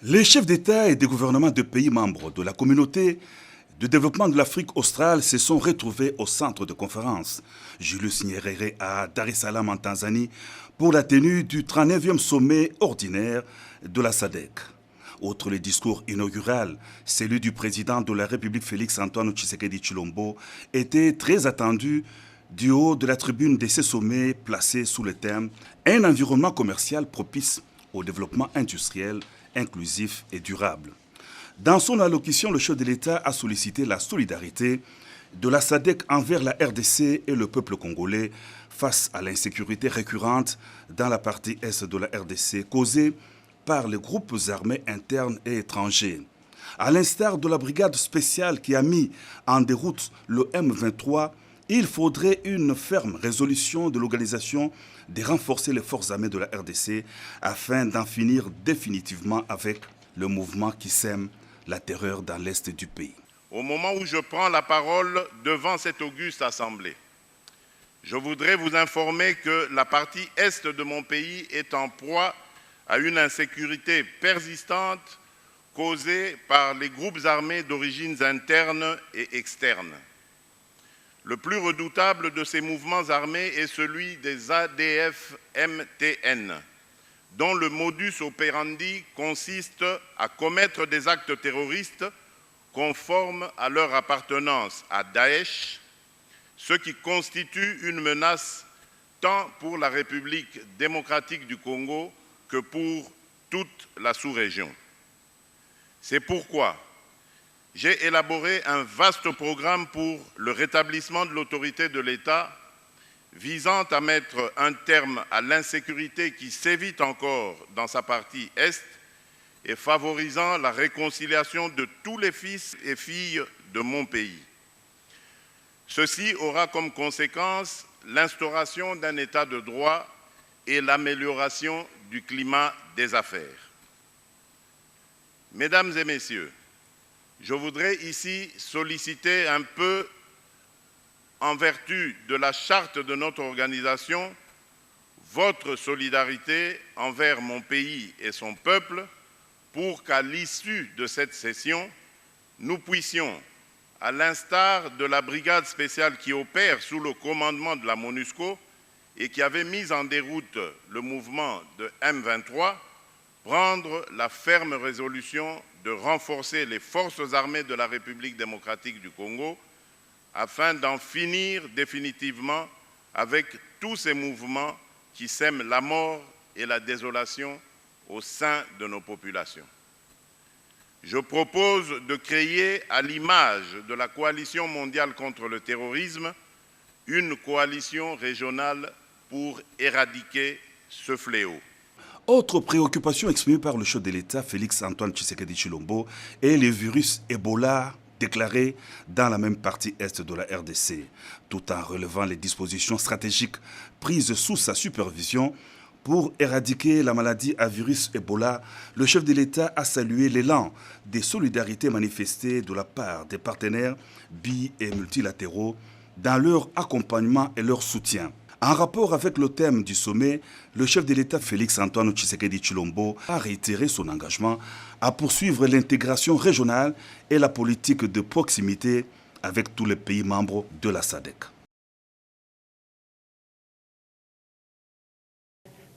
Les chefs d'État et de gouvernement de pays membres de la communauté de développement de l'Afrique australe se sont retrouvés au centre de conférence Julius Nyerere à Dar es Salaam en Tanzanie pour la tenue du 39e sommet ordinaire de la SADC. Outre le discours inaugural, celui du président de la République Félix-Antoine Tshisekedi Tshilombo était très attendu du haut de la tribune de ce sommet placé sous le thème « Un environnement commercial propice au développement industriel, inclusif et durable ». Dans son allocution, le chef de l'État a sollicité la solidarité de la SADC envers la RDC et le peuple congolais face à l'insécurité récurrente dans la partie est de la RDC causée par les groupes armés internes et étrangers. À l'instar de la brigade spéciale qui a mis en déroute le M23, il faudrait une ferme résolution de l'organisation de renforcer les forces armées de la RDC afin d'en finir définitivement avec le mouvement qui sème la terreur dans l'est du pays. Au moment où je prends la parole devant cette auguste assemblée, je voudrais vous informer que la partie est de mon pays est en proie à une insécurité persistante causée par les groupes armés d'origines internes et externes. Le plus redoutable de ces mouvements armés est celui des ADF-MTN, dont le modus operandi consiste à commettre des actes terroristes conformes à leur appartenance à Daesh, ce qui constitue une menace tant pour la République démocratique du Congo que pour toute la sous-région. C'est pourquoi j'ai élaboré un vaste programme pour le rétablissement de l'autorité de l'État visant à mettre un terme à l'insécurité qui sévit encore dans sa partie Est et favorisant la réconciliation de tous les fils et filles de mon pays. Ceci aura comme conséquence l'instauration d'un État de droit et l'amélioration du climat des affaires. Mesdames et messieurs, je voudrais ici solliciter un peu, en vertu de la charte de notre organisation, votre solidarité envers mon pays et son peuple pour qu'à l'issue de cette session, nous puissions, à l'instar de la brigade spéciale qui opère sous le commandement de la MONUSCO et qui avait mis en déroute le mouvement de M23, prendre la ferme résolution de renforcer les forces armées de la République démocratique du Congo afin d'en finir définitivement avec tous ces mouvements qui sèment la mort et la désolation au sein de nos populations. Je propose de créer, à l'image de la coalition mondiale contre le terrorisme, une coalition régionale pour éradiquer ce fléau. Autre préoccupation exprimée par le chef de l'État, Félix-Antoine Tshisekedi Tshilombo, est le virus Ebola déclaré dans la même partie est de la RDC, tout en relevant les dispositions stratégiques prises sous sa supervision pour éradiquer la maladie à virus Ebola. Le chef de l'État a salué l'élan des solidarités manifestées de la part des partenaires bi- et multilatéraux dans leur accompagnement et leur soutien. En rapport avec le thème du sommet, le chef de l'État Félix-Antoine Tshisekedi Tshilombo a réitéré son engagement à poursuivre l'intégration régionale et la politique de proximité avec tous les pays membres de la SADC.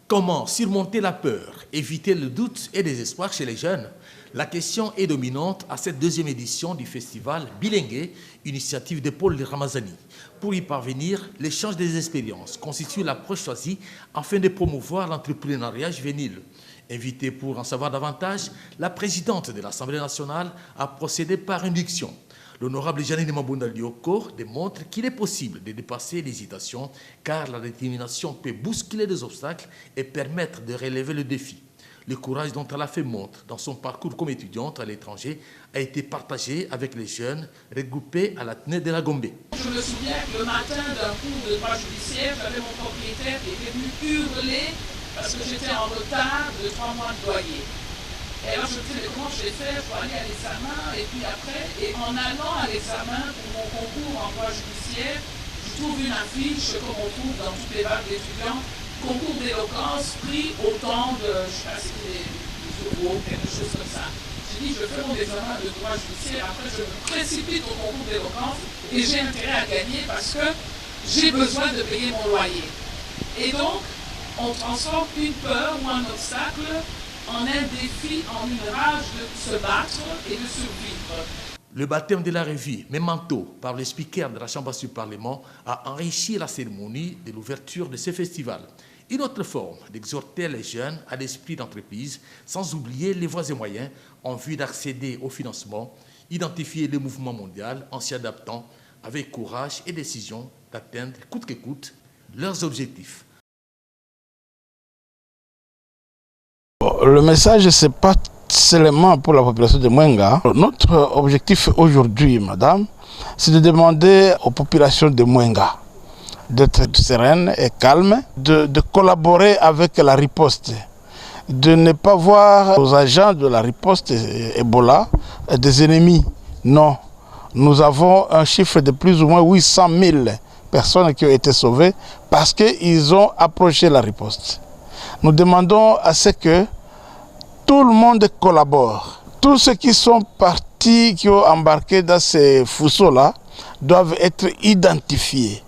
Comment surmonter la peur, éviter le doute et le désespoir chez les jeunes? La question est dominante à cette deuxième édition du festival Bilingue, initiative de Paul Ramazani. Pour y parvenir, l'échange des expériences constitue l'approche choisie afin de promouvoir l'entrepreneuriat juvénile. Invitée pour en savoir davantage, la présidente de l'Assemblée nationale a procédé par induction. L'honorable Janine Mabunda Lioko démontre qu'il est possible de dépasser l'hésitation car la détermination peut bousculer les obstacles et permettre de relever le défi. Le courage dont elle a fait montre dans son parcours comme étudiante à l'étranger a été partagé avec les jeunes regroupés à l'Athénée de la Gombe. Je me souviens que le matin d'un cours de droit judiciaire, j'avais mon propriétaire qui était venu hurler parce que j'étais en retard de 3 mois de loyer. Et alors je me disais, mais comment je vais faire pour aller à l'examen? Et puis après, et en allant à l'examen pour mon concours en droit judiciaire, je trouve une affiche comme on trouve dans toutes les vagues d'étudiants, concours d'éloquence, prix au temps de, je ne sais pas si c'était euros, quelque chose comme ça. J'ai dit, je fais mon examen de droit judiciaire, après je me précipite au concours d'éloquence et j'ai intérêt à gagner parce que j'ai besoin de payer mon loyer. Et donc, on transforme une peur ou un obstacle en un défi, en une rage de se battre et de survivre. Le baptême de la revue Memento par le speaker de la Chambre du Parlement a enrichi la cérémonie de l'ouverture de ce festival. Une autre forme d'exhorter les jeunes à l'esprit d'entreprise, sans oublier les voies et moyens en vue d'accéder au financement, identifier le mouvement mondial en s'y adaptant avec courage et décision d'atteindre coûte que coûte leurs objectifs. Le message, ce n'est pas seulement pour la population de Mwenga. Notre objectif aujourd'hui, madame, c'est de demander aux populations de Mwenga d'être sereines et calmes, de collaborer avec la riposte, de ne pas voir aux agents de la riposte Ebola des ennemis. Non, nous avons un chiffre de plus ou moins 800 000 personnes qui ont été sauvées parce qu'ils ont approché la riposte. Nous demandons à ce que tout le monde collabore. Tous ceux qui sont partis, qui ont embarqué dans ces fousseaux-là, doivent être identifiés.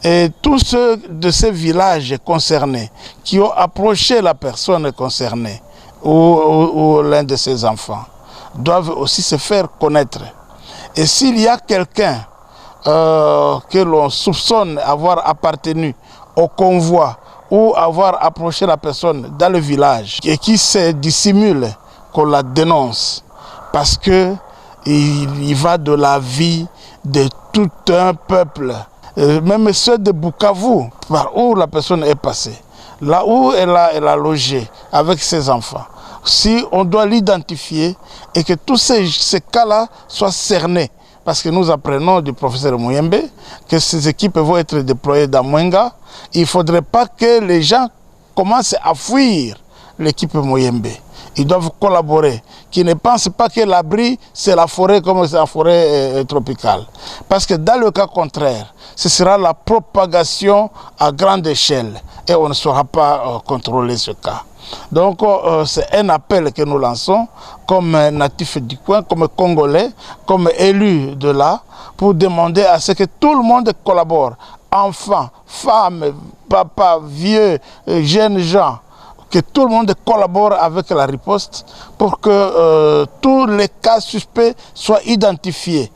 Et tous ceux de ces villages concernés qui ont approché la personne concernée ou l'un de ses enfants doivent aussi se faire connaître. Et s'il y a quelqu'un que l'on soupçonne avoir appartenu au convoi ou avoir approché la personne dans le village et qui se dissimule, qu'on la dénonce, parce qu'il y va de la vie de tout un peuple. Même ceux de Bukavu, par où la personne est passée, là où elle a logé avec ses enfants. Si on doit l'identifier et que tous ces cas-là soient cernés, parce que nous apprenons du professeur Muyembe que ces équipes vont être déployées dans Mwenga, il ne faudrait pas que les gens commencent à fuir l'équipe Muyembe. Ils doivent collaborer, qu'ils ne pensent pas que l'abri, c'est la forêt comme c'est la forêt tropicale. Parce que dans le cas contraire, ce sera la propagation à grande échelle et on ne saura pas contrôler ce cas. Donc c'est un appel que nous lançons comme natifs du coin, comme Congolais, comme élus de là, pour demander à ce que tout le monde collabore. Enfants, femmes, papas, vieux, jeunes gens, que tout le monde collabore avec la riposte pour que tous les cas suspects soient identifiés.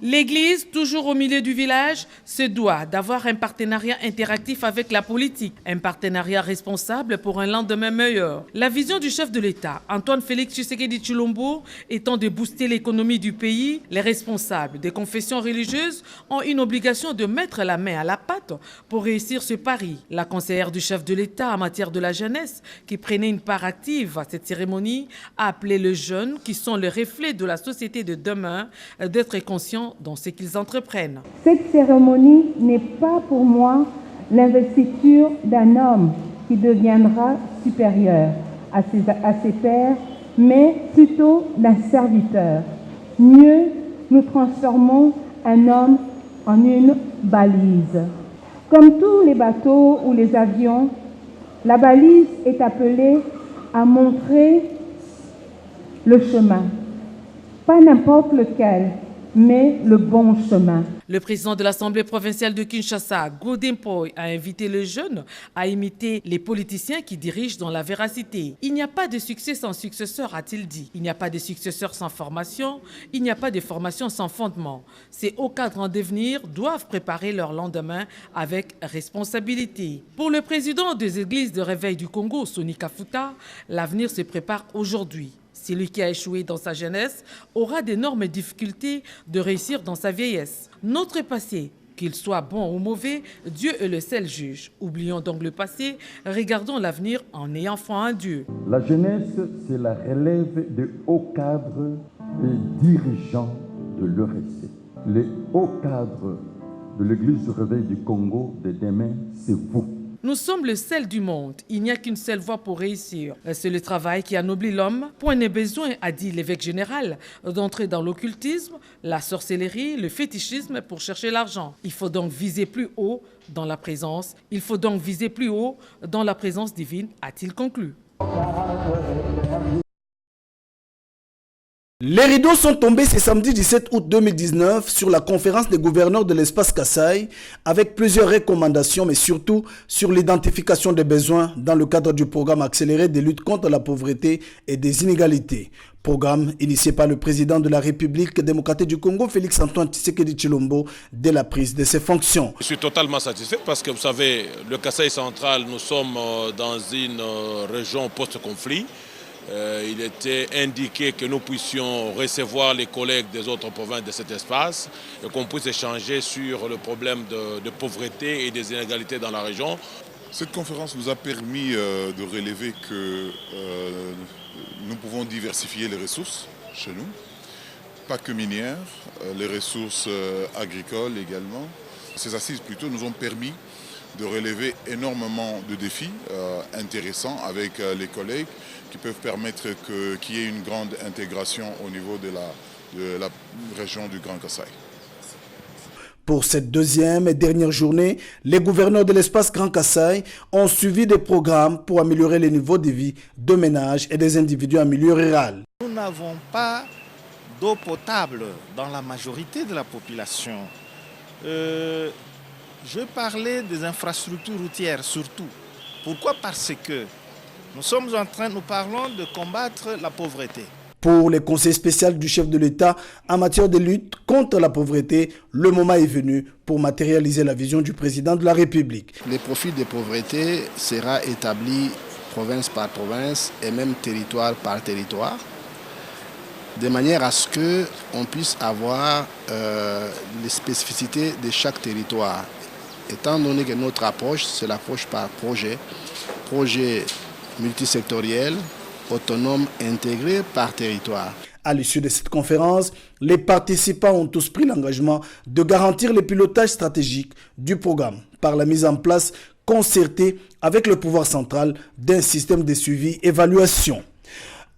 L'Église, toujours au milieu du village, se doit d'avoir un partenariat interactif avec la politique, un partenariat responsable pour un lendemain meilleur. La vision du chef de l'État, Antoine Félix Tshisekedi Tshilombo, étant de booster l'économie du pays, les responsables des confessions religieuses ont une obligation de mettre la main à la pâte pour réussir ce pari. La conseillère du chef de l'État en matière de la jeunesse, qui prenait une part active à cette cérémonie, a appelé les jeunes, qui sont le reflet de la société de demain, d'être conscients dans ce qu'ils entreprennent. Cette cérémonie n'est pas pour moi l'investiture d'un homme qui deviendra supérieur à ses pairs, mais plutôt d'un serviteur. Mieux, nous transformons un homme en une balise. Comme tous les bateaux ou les avions, la balise est appelée à montrer le chemin. Pas n'importe lequel, mais le bon chemin. Le président de l'Assemblée provinciale de Kinshasa, Godin Poy, a invité les jeunes à imiter les politiciens qui dirigent dans la véracité. Il n'y a pas de succès sans successeur, a-t-il dit. Il n'y a pas de successeur sans formation, il n'y a pas de formation sans fondement. Ces hauts cadres en devenir doivent préparer leur lendemain avec responsabilité. Pour le président des églises de réveil du Congo, Soni Kafuta, l'avenir se prépare aujourd'hui. Celui qui a échoué dans sa jeunesse aura d'énormes difficultés de réussir dans sa vieillesse. Notre passé, qu'il soit bon ou mauvais, Dieu est le seul juge. Oublions donc le passé, regardons l'avenir en ayant foi en Dieu. La jeunesse, c'est la relève des hauts cadres et dirigeants de l'ERC. Les hauts cadres de l'Église du Réveil du Congo de demain, c'est vous. Nous sommes le sel du monde. Il n'y a qu'une seule voie pour réussir. C'est le travail qui anoblit l'homme. Point n'est besoin, a dit l'évêque général, d'entrer dans l'occultisme, la sorcellerie, le fétichisme pour chercher l'argent. Il faut donc viser plus haut dans la présence. Il faut donc viser plus haut dans la présence divine, a-t-il conclu. Les rideaux sont tombés ce samedi 17 août 2019 sur la conférence des gouverneurs de l'espace Kasaï avec plusieurs recommandations, mais surtout sur l'identification des besoins dans le cadre du programme accéléré de lutte contre la pauvreté et des inégalités. Programme initié par le président de la République démocratique du Congo, Félix-Antoine Tshisekedi Tshilombo, dès la prise de ses fonctions. Je suis totalement satisfait parce que vous savez, le Kasaï central, nous sommes dans une région post-conflit. Il était indiqué que nous puissions recevoir les collègues des autres provinces de cet espace et qu'on puisse échanger sur le problème de pauvreté et des inégalités dans la région. Cette conférence nous a permis de relever que nous pouvons diversifier les ressources chez nous, pas que minières, les ressources agricoles également. Ces assises plutôt nous ont permis de relever énormément de défis intéressants avec les collègues qui peuvent permettre qu'il y ait une grande intégration au niveau de la région du Grand Kasaï. Pour cette deuxième et dernière journée, les gouverneurs de l'espace Grand Kasaï ont suivi des programmes pour améliorer les niveaux de vie de ménages et des individus en milieu rural. Nous n'avons pas d'eau potable dans la majorité de la population. Je parlais des infrastructures routières surtout. Pourquoi? Parce que nous parlons de combattre la pauvreté. Pour les conseils spéciaux du chef de l'État en matière de lutte contre la pauvreté, le moment est venu pour matérialiser la vision du président de la République. Le profil de pauvreté sera établi province par province et même territoire par territoire, de manière à ce qu'on puisse avoir les spécificités de chaque territoire. Étant donné que notre approche, c'est l'approche par projet multisectoriel, autonome, intégré par territoire. À l'issue de cette conférence, les participants ont tous pris l'engagement de garantir le pilotage stratégique du programme par la mise en place concertée avec le pouvoir central d'un système de suivi-évaluation.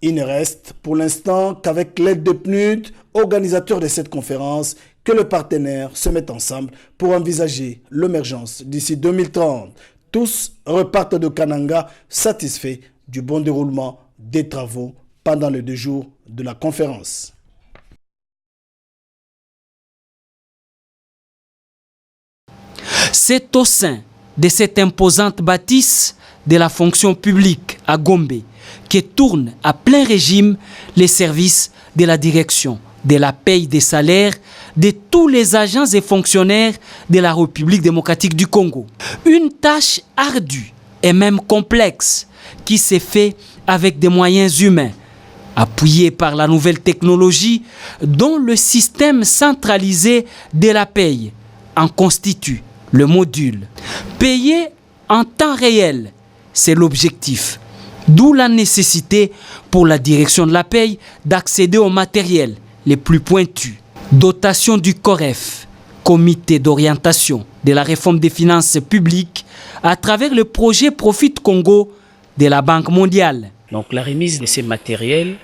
Il ne reste pour l'instant qu'avec l'aide de PNUD, organisateur de cette conférence, que les partenaires se mettent ensemble pour envisager l'émergence d'ici 2030. Tous repartent de Kananga satisfaits du bon déroulement des travaux pendant les 2 jours de la conférence. C'est au sein de cette imposante bâtisse de la fonction publique à Gombe que tournent à plein régime les services de la direction de la paye des salaires de tous les agents et fonctionnaires de la République démocratique du Congo. Une tâche ardue et même complexe qui s'est faite avec des moyens humains, appuyés par la nouvelle technologie dont le système centralisé de la paye en constitue le module. Payer en temps réel, c'est l'objectif. D'où la nécessité pour la direction de la paye d'accéder au matériel les plus pointus. Dotation du COREF, Comité d'orientation de la réforme des finances publiques, à travers le projet Profit Congo de la Banque mondiale. Donc la remise de ces matériels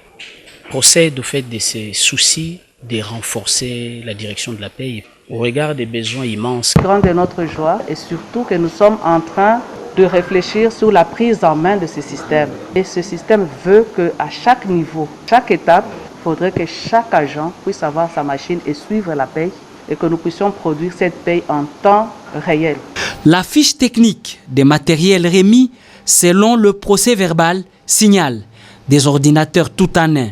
procède au fait de ces soucis de renforcer la direction de la paye au regard des besoins immenses. Grande est notre joie et surtout que nous sommes en train de réfléchir sur la prise en main de ce système. Et ce système veut qu'à chaque niveau, chaque étape, il faudrait que chaque agent puisse avoir sa machine et suivre la paye et que nous puissions produire cette paye en temps réel. La fiche technique des matériels remis selon le procès verbal signale des ordinateurs tout en un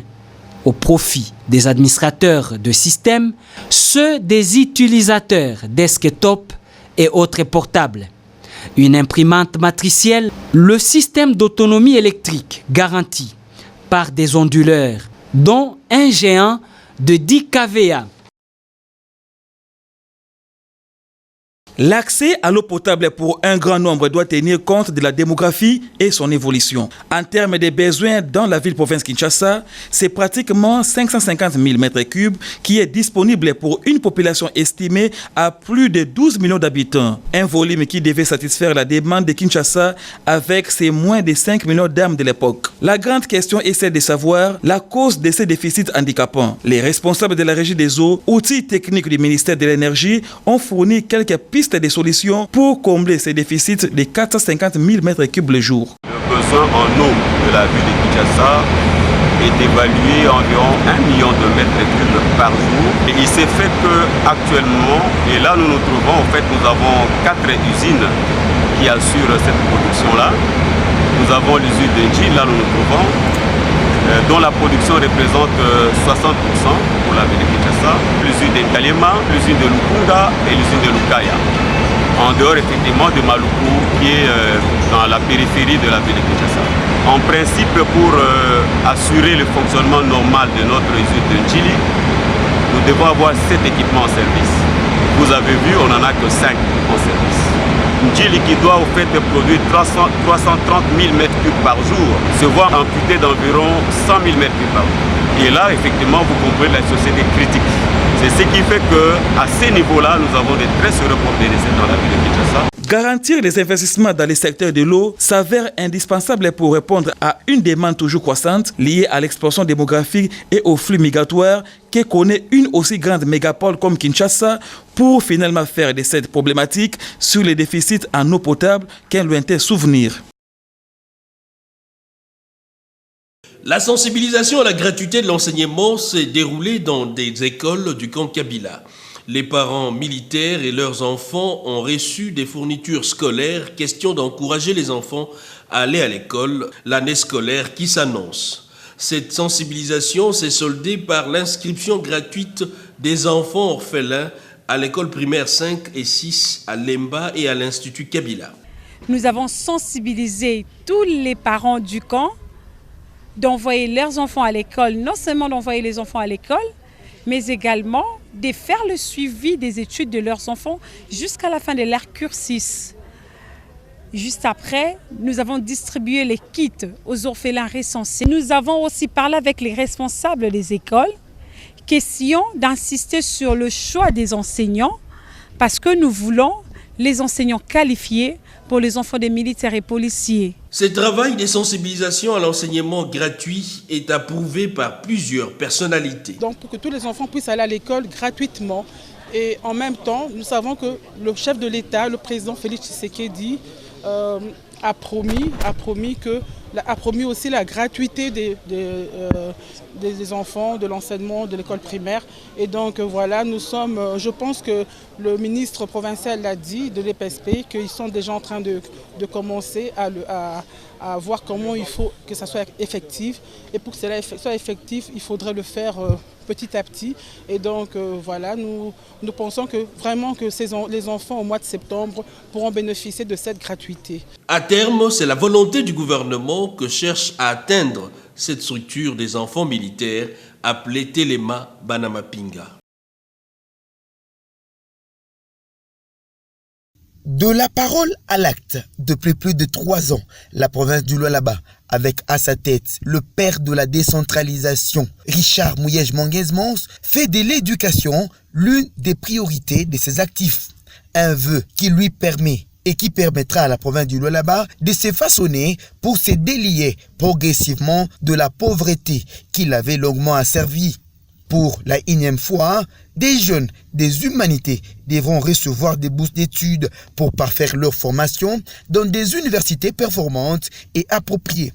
au profit des administrateurs de systèmes, ceux des utilisateurs desktop et autres portables. Une imprimante matricielle, le système d'autonomie électrique garanti par des onduleurs, dont un géant de 10 kVA. L'accès à l'eau potable pour un grand nombre doit tenir compte de la démographie et son évolution. En termes des besoins dans la ville-province Kinshasa, c'est pratiquement 550 000 m3 qui est disponible pour une population estimée à plus de 12 millions d'habitants. Un volume qui devait satisfaire la demande de Kinshasa avec ses moins de 5 millions d'âmes de l'époque. La grande question est celle de savoir la cause de ces déficits handicapants. Les responsables de la régie des eaux, outils techniques du ministère de l'Énergie, ont fourni quelques pistes des solutions pour combler ces déficits de 450 000 m3 le jour. Le besoin en eau de la ville de Kinshasa est évalué à environ 1 million de m3 par jour. Et il s'est fait qu'actuellement, et là nous nous trouvons, en fait nous avons 4 usines qui assurent cette production-là. Nous avons l'usine de Njil, là nous nous trouvons, dont la production représente 60% pour la ville de Kinshasa, l'usine de Kalema, l'usine de Lukunga et l'usine de Lukaya. En dehors effectivement de Maluku qui est dans la périphérie de la ville de Kinshasa. En principe, pour assurer le fonctionnement normal de notre usine de Njili, nous devons avoir 7 équipements en service. Vous avez vu, on n'en a que 5 en service. Njili qui doit au fait produire 330 000 m3 par jour se voit amputé d'environ 100 000 m3 par jour. Et là, effectivement, vous comprenez la société critique. C'est ce qui fait qu'à ces niveaux-là, nous avons des très reports de décès dans la ville de Kinshasa. Garantir les investissements dans les secteurs de l'eau s'avère indispensable pour répondre à une demande toujours croissante liée à l'expansion démographique et au flux migratoire que connaît une aussi grande mégapole comme Kinshasa pour finalement faire de cette problématique sur les déficits en eau potable qu'un lointain souvenir. La sensibilisation à la gratuité de l'enseignement s'est déroulée dans des écoles du camp Kabila. Les parents militaires et leurs enfants ont reçu des fournitures scolaires, question d'encourager les enfants à aller à l'école l'année scolaire qui s'annonce. Cette sensibilisation s'est soldée par l'inscription gratuite des enfants orphelins à l'école primaire 5 et 6 à Lemba et à l'Institut Kabila. Nous avons sensibilisé tous les parents du camp d'envoyer leurs enfants à l'école, non seulement d'envoyer les enfants à l'école, mais également de faire le suivi des études de leurs enfants jusqu'à la fin de leur cursus. Juste après, nous avons distribué les kits aux orphelins recensés. Nous avons aussi parlé avec les responsables des écoles, question d'insister sur le choix des enseignants, parce que nous voulons les enseignants qualifiés pour les enfants des militaires et policiers. Ce travail de sensibilisation à l'enseignement gratuit est approuvé par plusieurs personnalités. Donc pour que tous les enfants puissent aller à l'école gratuitement. Et en même temps, nous savons que le chef de l'État, le président Félix Tshisekedi, a promis aussi la gratuité des enfants, de l'enseignement, de l'école primaire. Et donc voilà, nous sommes, je pense que le ministre provincial l'a dit, de l'EPSP, qu'ils sont déjà en train de commencer à voir comment il faut que ça soit effectif. Et pour que cela soit effectif, il faudrait le faire petit à petit. Et donc voilà, nous pensons que vraiment que les enfants au mois de septembre pourront bénéficier de cette gratuité. À terme, c'est la volonté du gouvernement que cherche à atteindre cette structure des enfants militaires appelée Telema Banamapinga. De la parole à l'acte, depuis plus de 3 ans, la province du Lualaba, avec à sa tête le père de la décentralisation, Richard Mouyej-Manguez-Mons, fait de l'éducation l'une des priorités de ses actifs. Un vœu qui lui permet et qui permettra à la province du Lualaba de se façonner pour se délier progressivement de la pauvreté qui l'avait longuement asservi. Pour la 1e fois, des jeunes des humanités devront recevoir des bourses d'études pour parfaire leur formation dans des universités performantes et appropriées,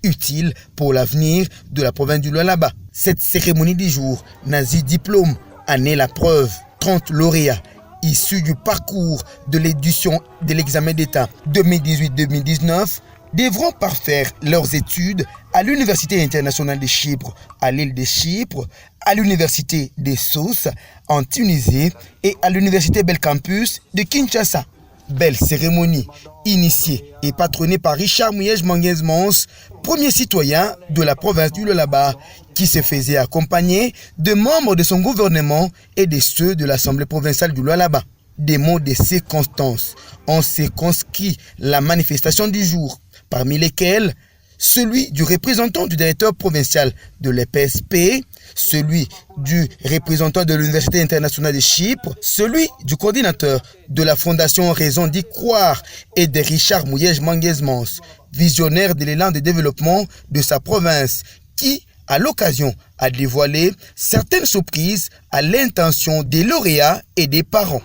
utiles pour l'avenir de la province du Lualaba. Cette cérémonie du jour, Nazi Diplôme, en est la preuve. 30 lauréats issus du parcours de l'édition de l'examen d'État 2018-2019 devront parfaire leurs études à l'Université internationale de Chypre, à l'île de Chypre, à l'Université de Sousse, en Tunisie et à l'Université Belcampus de Kinshasa. Belle cérémonie, initiée et patronnée par Richard Mouyej-Manguez-Mons, premier citoyen de la province du Lualaba, qui se faisait accompagner de membres de son gouvernement et de ceux de l'Assemblée provinciale du Lualaba. des mots de circonstances ont circonscrit la manifestation du jour, parmi lesquels celui du représentant du directeur provincial de l'EPSP, celui du représentant de l'Université internationale de Chypre, celui du coordinateur de la Fondation Raison d'y croire et de Richard Mouyej-Manguez-Mons, visionnaire de l'élan de développement de sa province, qui, à l'occasion, a dévoilé certaines surprises à l'intention des lauréats et des parents.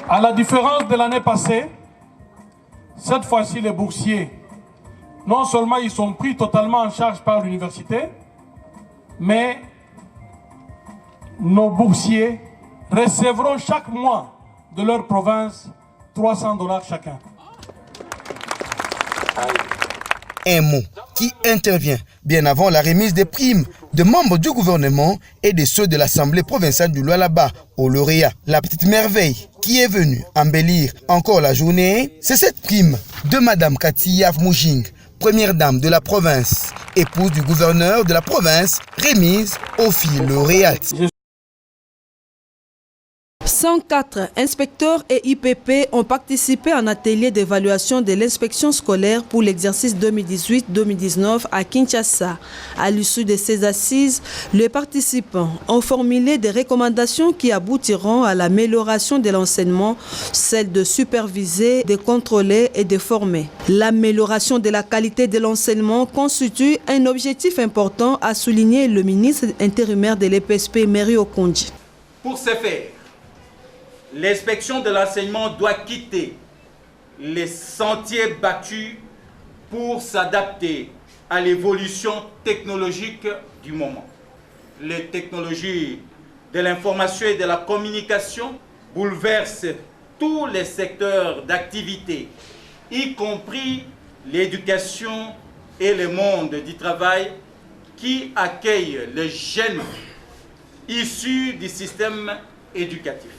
À la différence de l'année passée, cette fois-ci les boursiers, non seulement ils sont pris totalement en charge par l'université, mais nos boursiers recevront chaque mois de leur province $300 chacun. Un mot qui intervient bien avant la remise des primes de membres du gouvernement et de ceux de l'Assemblée provinciale du Lualaba au lauréat. La petite merveille qui est venue embellir encore la journée, c'est cette prime de Madame Katia Moujing, première dame de la province, épouse du gouverneur de la province, remise aux filles lauréates. 104 inspecteurs et IPP ont participé à un atelier d'évaluation de l'inspection scolaire pour l'exercice 2018-2019 à Kinshasa. À l'issue de ces assises, les participants ont formulé des recommandations qui aboutiront à l'amélioration de l'enseignement, celle de superviser, de contrôler et de former. L'amélioration de la qualité de l'enseignement constitue un objectif important, a souligné le ministre intérimaire de l'EPSP, Mary Okondi. Pour ce faire, l'inspection de l'enseignement doit quitter les sentiers battus pour s'adapter à l'évolution technologique du moment. Les technologies de l'information et de la communication bouleversent tous les secteurs d'activité, y compris l'éducation et le monde du travail qui accueillent les jeunes issus du système éducatif.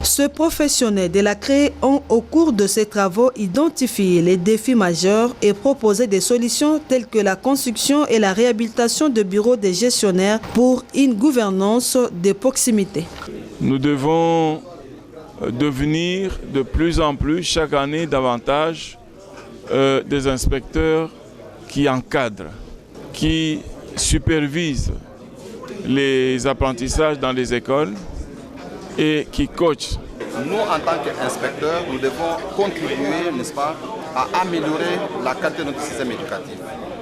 Ce professionnel de la CRE ont, au cours de ses travaux, identifié les défis majeurs et proposé des solutions telles que la construction et la réhabilitation de bureaux de gestionnaires pour une gouvernance de proximité. Nous devons devenir de plus en plus, chaque année davantage, des inspecteurs qui encadrent, qui supervisent les apprentissages dans les écoles et qui coachent. Nous, en tant qu'inspecteurs, nous devons contribuer, n'est-ce pas, à améliorer la qualité de notre système éducatif.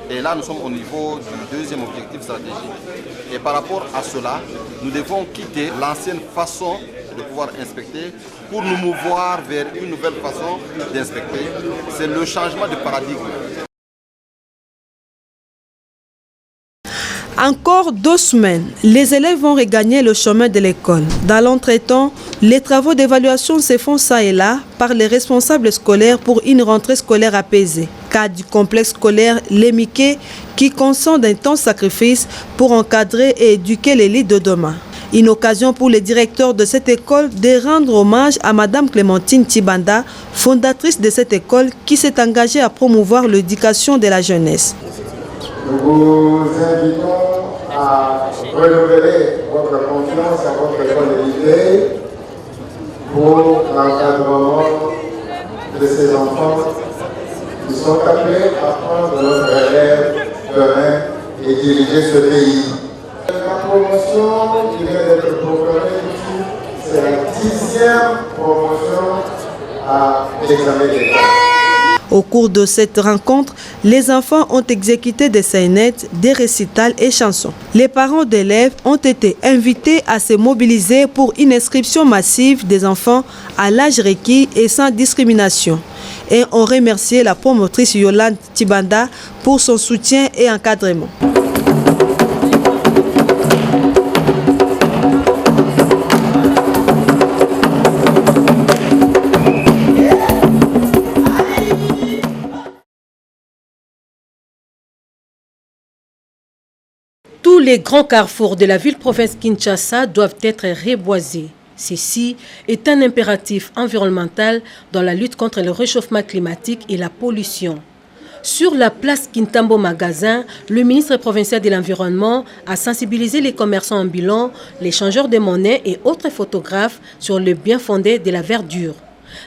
Et là, nous sommes au niveau du deuxième objectif stratégique. Et par rapport à cela, nous devons quitter l'ancienne façon de pouvoir inspecter pour nous mouvoir vers une nouvelle façon d'inspecter. C'est le changement de paradigme. Encore 2 semaines, les élèves vont regagner le chemin de l'école. Dans l'entretemps, les travaux d'évaluation se font ça et là par les responsables scolaires pour une rentrée scolaire apaisée. Cas du complexe scolaire Lémiqué qui consent d'intenses sacrifices pour encadrer et éduquer l'élite de demain. Une occasion pour les directeurs de cette école de rendre hommage à Madame Clémentine Tibanda, fondatrice de cette école qui s'est engagée à promouvoir l'éducation de la jeunesse. Nous vous invitons à renouveler votre confiance à votre école d'idées pour l'encadrement de ces enfants qui sont appelés à prendre notre relève demain et diriger ce pays. La promotion qui vient d'être proclamée ici, c'est la 10e promotion à l'examen d'État. Au cours de cette rencontre, les enfants ont exécuté des scénettes, des récitals et chansons. Les parents d'élèves ont été invités à se mobiliser pour une inscription massive des enfants à l'âge requis et sans discrimination. Et ont remercié la promotrice Yolande Tibanda pour son soutien et encadrement. Tous les grands carrefours de la ville-province Kinshasa doivent être reboisés. Ceci est un impératif environnemental dans la lutte contre le réchauffement climatique et la pollution. Sur la place Kintambo Magasin, le ministre provincial de l'Environnement a sensibilisé les commerçants ambulants, les changeurs de monnaie et autres photographes sur le bien fondé de la verdure.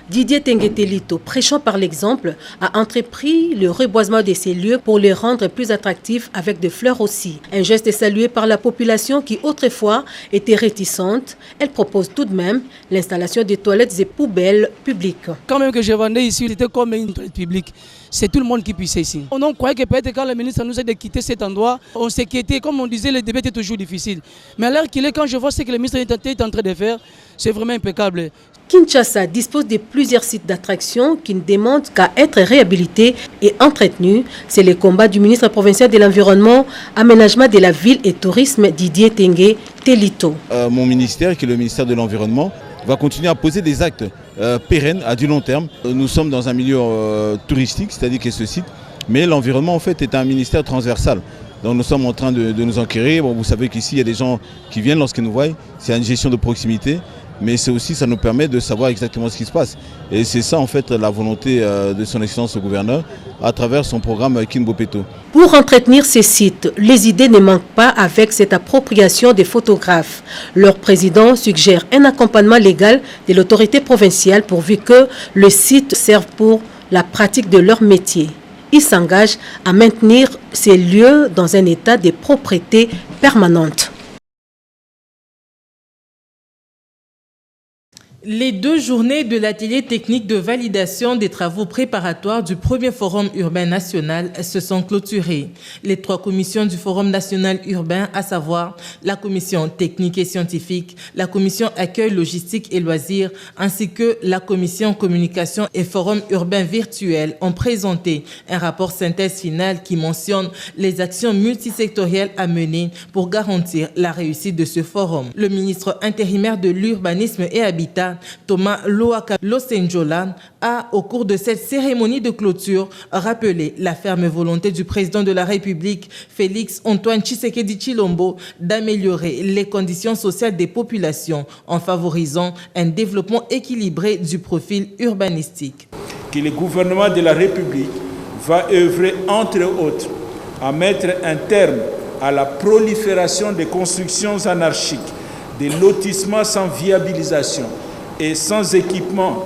Didier Tengetelito, prêchant par l'exemple, a entrepris le reboisement de ces lieux pour les rendre plus attractifs avec des fleurs aussi. Un geste salué par la population qui autrefois était réticente. Elle propose tout de même l'installation de toilettes et poubelles publiques. Quand même que je vendais ici, c'était comme une toilette publique. C'est tout le monde qui puissait ici. On croyait que peut-être quand le ministre nous a dit de quitter cet endroit, on s'inquiétait. Comme on disait, le début était toujours difficile. Mais à l'heure qu'il est, quand je vois ce que le ministre est en train de faire, c'est vraiment impeccable. Kinshasa dispose de plusieurs sites d'attraction qui ne demandent qu'à être réhabilités et entretenus. C'est le combat du ministre provincial de l'Environnement, Aménagement de la Ville et Tourisme, Didier Tengetelito. Mon ministère, qui est le ministère de l'Environnement, va continuer à poser des actes pérennes à du long terme. Nous sommes dans un milieu touristique, c'est-à-dire que ce site, mais l'environnement en fait est un ministère transversal. Donc nous sommes en train de nous enquérir. Bon, vous savez qu'ici il y a des gens qui viennent lorsqu'ils nous voient, c'est une gestion de proximité. Mais c'est aussi, ça nous permet de savoir exactement ce qui se passe. Et c'est ça en fait la volonté de son excellence le gouverneur à travers son programme Kinbopeto. Pour entretenir ces sites, les idées ne manquent pas avec cette appropriation des photographes. Leur président suggère un accompagnement légal de l'autorité provinciale pourvu que le site serve pour la pratique de leur métier. Ils s'engagent à maintenir ces lieux dans un état de propriété permanente. Les 2 journées de l'atelier technique de validation des travaux préparatoires du premier forum urbain national se sont clôturées. Les 3 commissions du forum national urbain, à savoir la commission technique et scientifique, la commission accueil, logistique et loisirs, ainsi que la commission communication et forum urbain virtuel, ont présenté un rapport synthèse final qui mentionne les actions multisectorielles à mener pour garantir la réussite de ce forum. Le ministre intérimaire de l'urbanisme et habitat, Thomas Loaka Losenjola, a, au cours de cette cérémonie de clôture, rappelé la ferme volonté du président de la République, Félix Antoine Tshisekedi Tshilombo, d'améliorer les conditions sociales des populations en favorisant un développement équilibré du profil urbanistique. Que le gouvernement de la République va œuvrer, entre autres, à mettre un terme à la prolifération des constructions anarchiques, des lotissements sans viabilisation et sans équipement,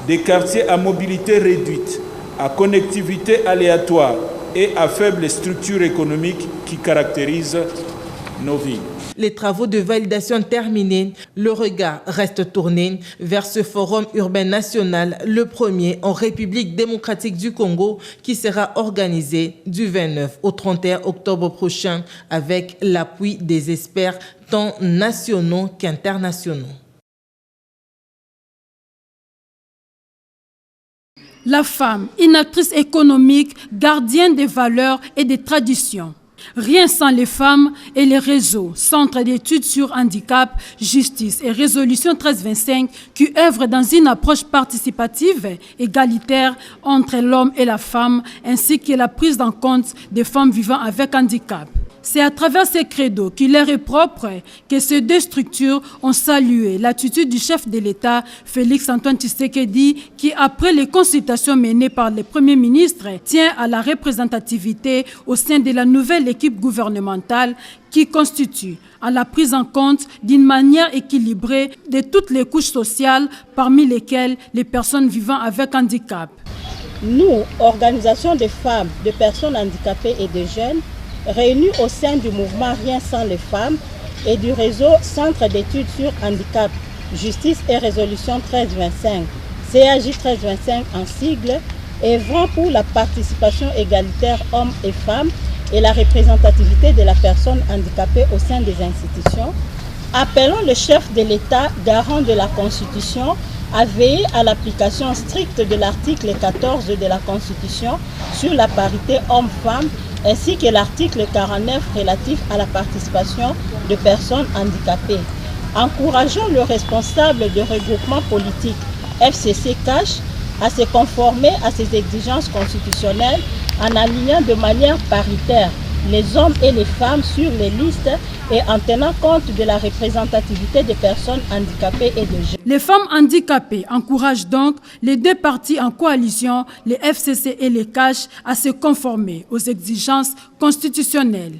des quartiers à mobilité réduite, à connectivité aléatoire et à faible structure économique qui caractérisent nos villes. Les travaux de validation terminés, le regard reste tourné vers ce forum urbain national, le premier en République démocratique du Congo, qui sera organisé du 29 au 31 octobre prochain avec l'appui des experts tant nationaux qu'internationaux. La femme, une actrice économique, gardienne des valeurs et des traditions. Rien sans les femmes et les réseaux, Centre d'études sur handicap, justice et résolution 1325 qui œuvrent dans une approche participative, égalitaire entre l'homme et la femme, ainsi que la prise en compte des femmes vivant avec handicap. C'est à travers ces credos qui leur est propre que ces 2 structures ont salué l'attitude du chef de l'État, Félix Antoine Tshisekedi, qui, après les consultations menées par le Premier ministre, tient à la représentativité au sein de la nouvelle équipe gouvernementale qui constitue à la prise en compte d'une manière équilibrée de toutes les couches sociales, parmi lesquelles les personnes vivant avec handicap. Nous, organisation de femmes, de personnes handicapées et de jeunes, réunis au sein du mouvement Rien sans les femmes et du réseau Centre d'études sur handicap, justice et résolution 1325, CAJ 1325 en sigle, œuvrant pour la participation égalitaire hommes et femmes et la représentativité de la personne handicapée au sein des institutions, appelons le chef de l'État, garant de la Constitution, à veiller à l'application stricte de l'article 14 de la Constitution sur la parité hommes-femmes ainsi que l'article 49 relatif à la participation de personnes handicapées. Encourageons le responsable de regroupement politique FCC Cash à se conformer à ces exigences constitutionnelles en alignant de manière paritaire les hommes et les femmes sur les listes et en tenant compte de la représentativité des personnes handicapées et des jeunes. Les femmes handicapées encouragent donc les deux partis en coalition, les FCC et les CACH, à se conformer aux exigences constitutionnelles.